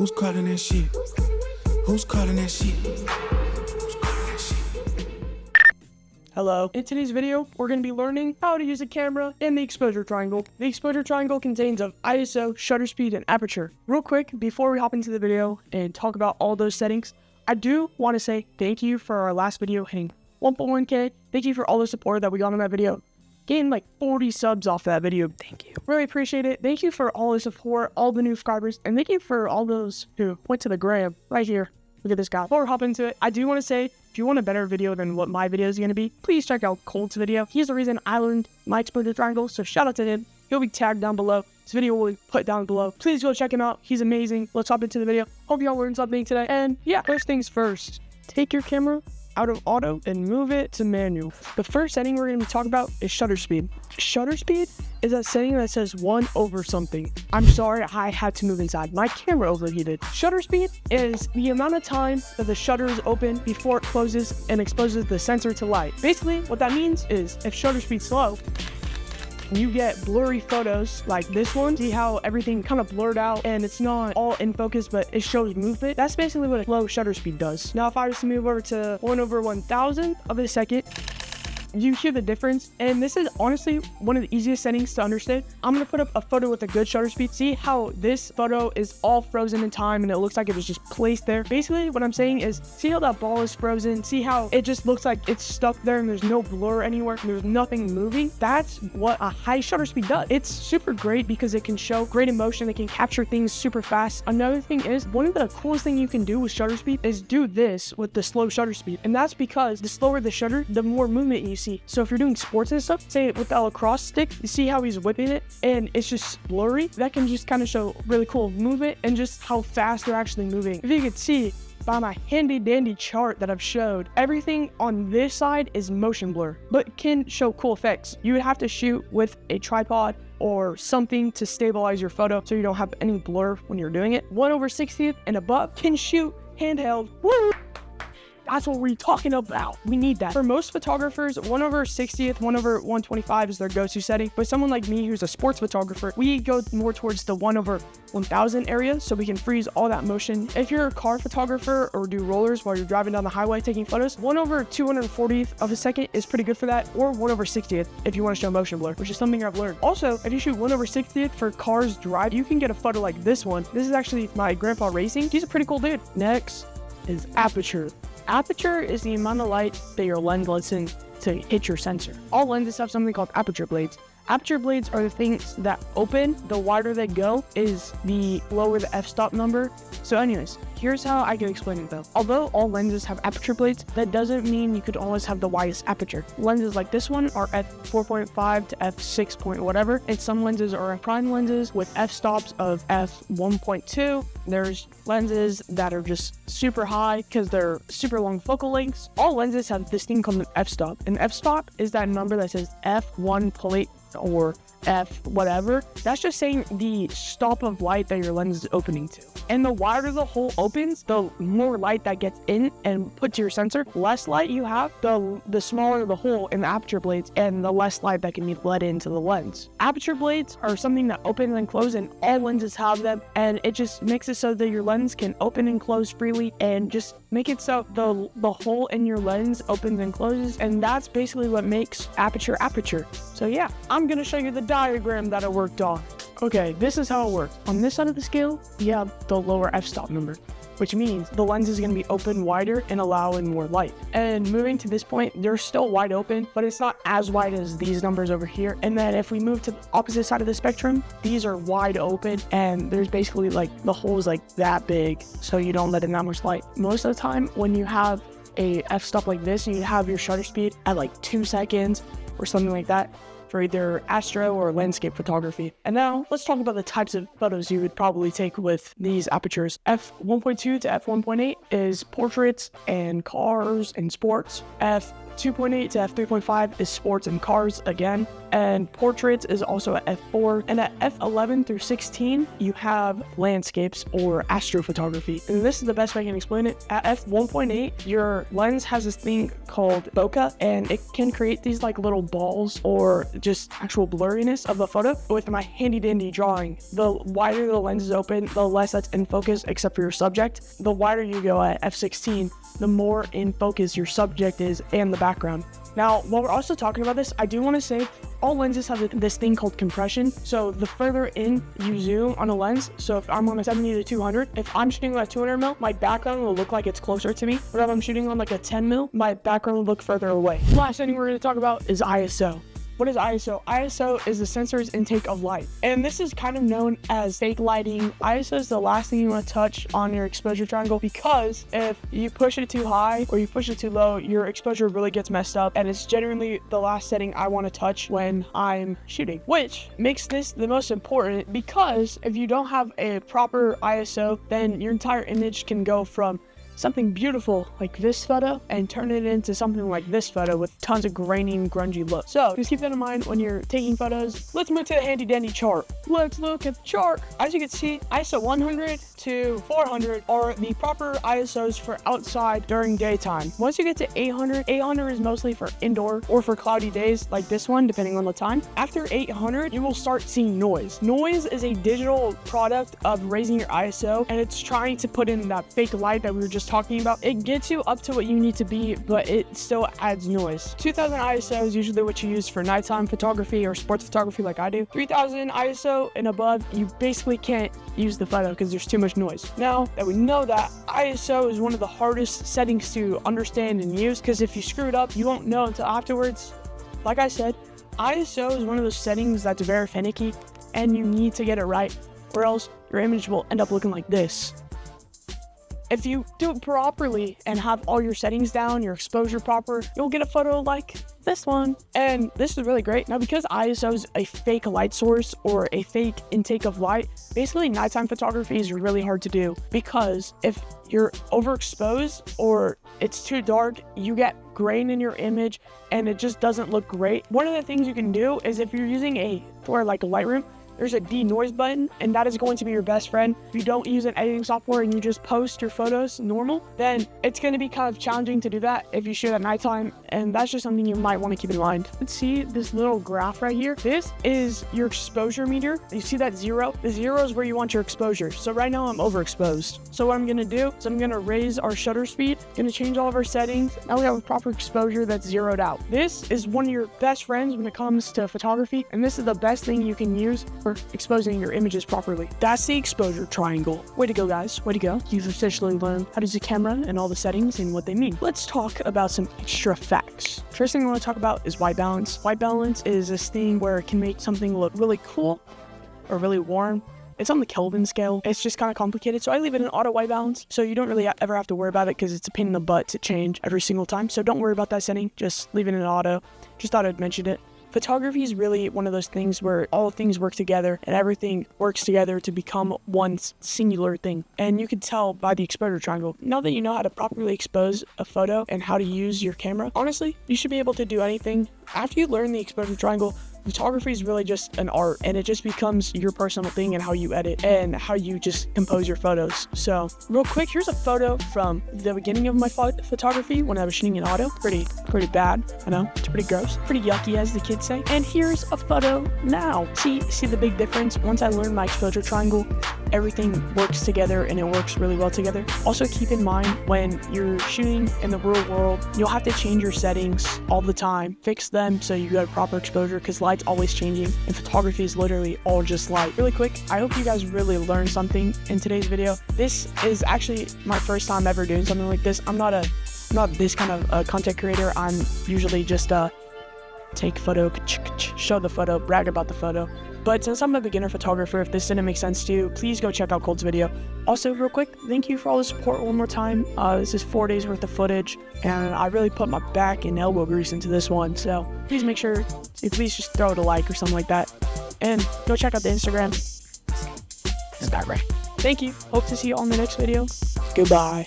Who's calling that shit? Who's calling that shit? Who's calling that shit? Hello. In today's video, we're going to be learning how to use a camera and the exposure triangle. The exposure triangle contains of ISO, shutter speed, and aperture. Real quick, before we hop into the video and talk about all those settings, I do want to say thank you for our last video hitting 1.1K. Thank you for all the support that we got on that video. Gained like 40 subs off that video. Thank you. Really appreciate it. Thank you for all the support, all the new subscribers, and thank you for all those who went to the gram right here. Look at this guy. Before we hop into it, I do want to say, if you want a better video than what my video is going to be, please check out Colt's video. He's the reason I learned my exposure triangle, so shout out to him. He'll be tagged down below. This video will be put down below. Please go check him out. He's amazing. Let's hop into the video. Hope y'all learned something today. And yeah, first things first, take your camera out of auto and move it to manual. The first setting we're going to be talking about is shutter speed. Shutter speed is that setting that says 1 over something. I'm sorry, I had to move inside. My camera overheated. Shutter speed is the amount of time that the shutter is open before it closes and exposes the sensor to light. Basically, what that means is if shutter speed's slow, you get blurry photos like this one. See how everything kind of blurred out and it's not all in focus, but it shows movement? That's basically what a slow shutter speed does. Now, if I was to move over to 1 over 1,000 of a second, you hear the difference, and this is honestly one of the easiest settings to understand. I'm gonna put up a photo with a good shutter speed. See how this photo is all frozen in time and it looks like it was just placed there. Basically what I'm saying is, see how that ball is frozen? See how it just looks like it's stuck there and there's no blur anywhere and there's nothing moving? That's what a high shutter speed does. It's super great because it can show great emotion. It can capture things super fast. Another thing is, one of the coolest things you can do with shutter speed is do this with the slow shutter speed, and that's because the slower the shutter, the more movement you see. So if you're doing sports and stuff, say with the lacrosse stick, you see how he's whipping it and it's just blurry? That can just kind of show really cool movement and just how fast they're actually moving. If you could see by my handy dandy chart that I've showed, everything on this side is motion blur, but can show cool effects. You would have to shoot with a tripod or something to stabilize your photo so you don't have any blur when you're doing it. 1 over 60th and above can shoot handheld. Woo! That's what we're talking about. We need that. For most photographers, 1 over 60th, 1 over 125 is their go-to setting. But someone like me who's a sports photographer, we go more towards the 1 over 1000 area so we can freeze all that motion. If you're a car photographer or do rollers while you're driving down the highway taking photos, 1 over 240th of a second is pretty good for that, or 1 over 60th if you want to show motion blur, which is something I've learned. Also, if you shoot 1 over 60th for cars drive, you can get a photo like this one. This is actually my grandpa racing. He's a pretty cool dude. Next is aperture. Aperture is the amount of light that your lens lets in to hit your sensor. All lenses have something called aperture blades. Aperture blades are the things that open. The wider they go is the lower the f-stop number. So anyways, here's how I can explain it though. Although all lenses have aperture blades, that doesn't mean you could always have the widest aperture. Lenses like this one are f4.5 to f6 point whatever, and some lenses are prime lenses with f-stops of f1.2. There's lenses that are just super high because they're super long focal lengths. All lenses have this thing called an f-stop. An f-stop is that number that says f1 or f whatever. That's just saying the stop of light that your lens is opening to. And the wider the hole opens, the more light that gets in and put to your sensor. Less light you have, the smaller the hole in the aperture blades and the less light that can be let into the lens. Aperture blades are something that open and close, and all lenses have them, and it just makes it so that your lens can open and close freely and just make it so the hole in your lens opens and closes, and that's basically what makes aperture aperture. So yeah, I'm gonna show you the diagram that I worked on. Okay, this is how it works. On this side of the scale, you have the lower f-stop number, which means the lens is going to be open wider and allow in more light. And moving to this point, they're still wide open, but it's not as wide as these numbers over here. And then if we move to the opposite side of the spectrum, these are wide open and there's basically like the hole is like that big, so you don't let in that much light. Most of the time when you have a f-stop like this, you have your shutter speed at like 2 seconds or something like that, for either astro or landscape photography. And now let's talk about the types of photos you would probably take with these apertures. f1.2 to f1.8 is portraits and cars and sports. 2.8 to f3.5 is sports and cars again, and portraits is also at f4, and at f11 through 16 you have landscapes or astrophotography. And this is the best way I can explain it. At f1.8 your lens has this thing called bokeh, and it can create these like little balls or just actual blurriness of the photo. With my handy dandy drawing, the wider the lens is open, the less that's in focus except for your subject. The wider you go at f16, the more in focus your subject is and the background. Now, while we're also talking about this, I do want to say all lenses have this thing called compression. So the further in you zoom on a lens, so if I'm on a 70 to 200, if I'm shooting on a 200 mil, my background will look like it's closer to me. But if I'm shooting on like a 10 mil, my background will look further away. Last thing we're going to talk about is ISO. What is ISO? ISO is the sensor's intake of light. And this is kind of known as fake lighting. ISO is the last thing you want to touch on your exposure triangle, because if you push it too high or you push it too low, your exposure really gets messed up. And it's generally the last setting I want to touch when I'm shooting, which makes this the most important, because if you don't have a proper ISO, then your entire image can go from something beautiful like this photo and turn it into something like this photo with tons of grainy and grungy look. So just keep that in mind when you're taking photos. Let's move to the handy dandy chart. Let's look at the chart. As you can see, ISO 100 to 400 are the proper ISOs for outside during daytime. Once you get to 800 is mostly for indoor or for cloudy days like this one, depending on the time. After 800, you will start seeing noise. Noise is a digital product of raising your ISO, and it's trying to put in that fake light that we were just talking about. It gets you up to what you need to be, but it still adds noise. 2000 ISO is usually what you use for nighttime photography or sports photography like I do. 3000 ISO and above, you basically can't use the photo because there's too much noise. Now that we know that, ISO is one of the hardest settings to understand and use, because if you screw it up, you won't know until afterwards. Like I said, ISO is one of those settings that's very finicky, and you need to get it right, or else your image will end up looking like this. If you do it properly and have all your settings down, your exposure proper, you'll get a photo like this one. And this is really great. Now, because ISO is a fake light source or a fake intake of light, basically nighttime photography is really hard to do, because if you're overexposed or it's too dark, you get grain in your image and it just doesn't look great. One of the things you can do is, if you're using for like a Lightroom, there's a denoise button, and that is going to be your best friend. If you don't use an editing software and you just post your photos normal, then it's going to be kind of challenging to do that if you shoot at nighttime, and that's just something you might want to keep in mind. Let's see this little graph right here. This is your exposure meter. You see that 0? The 0 is where you want your exposure. So right now I'm overexposed. So what I'm going to do is I'm going to raise our shutter speed, going to change all of our settings. Now we have a proper exposure that's zeroed out. This is one of your best friends when it comes to photography, and this is the best thing you can use for exposing your images properly. That's the exposure triangle. Way to go, guys. Way to go. You've officially learned how to use a camera and all the settings and what they mean. Let's talk about some extra facts. First thing I want to talk about is white balance. White balance is this thing where it can make something look really cool or really warm. It's on the Kelvin scale. It's just kind of complicated, so I leave it in auto white balance, so you don't really ever have to worry about it, because it's a pain in the butt to change every single time. So don't worry about that setting. Just leave it in auto. Just thought I'd mention it. Photography is really one of those things where all things work together and everything works together to become one singular thing. And you can tell by the exposure triangle. Now that you know how to properly expose a photo and how to use your camera, honestly, you should be able to do anything. After you learn the exposure triangle, photography is really just an art, and it just becomes your personal thing and how you edit and how you just compose your photos. So real quick, here's a photo from the beginning of my photography when I was shooting in auto. Pretty bad. I know, it's pretty gross, pretty yucky, as the kids say. And here's a photo now. See the big difference? Once I learned my exposure triangle, everything works together and it works really well together. Also keep in mind, when you're shooting in the real world, you'll have to change your settings all the time. Fix them so you got a proper exposure, because light's always changing and photography is literally all just light. Really quick, I hope you guys really learned something in today's video. This is actually my first time ever doing something like this. I'm not this kind of content creator. I'm usually just take photo, show the photo, brag about the photo. But since I'm a beginner photographer, if this didn't make sense to you, please go check out Cold's video. Also, real quick, thank you for all the support one more time. This is 4 days worth of footage, and I really put my back and elbow grease into this one. So please make sure to please just throw it a like or something like that. And go check out the Instagram. Thank you. Hope to see you all in the next video. Goodbye.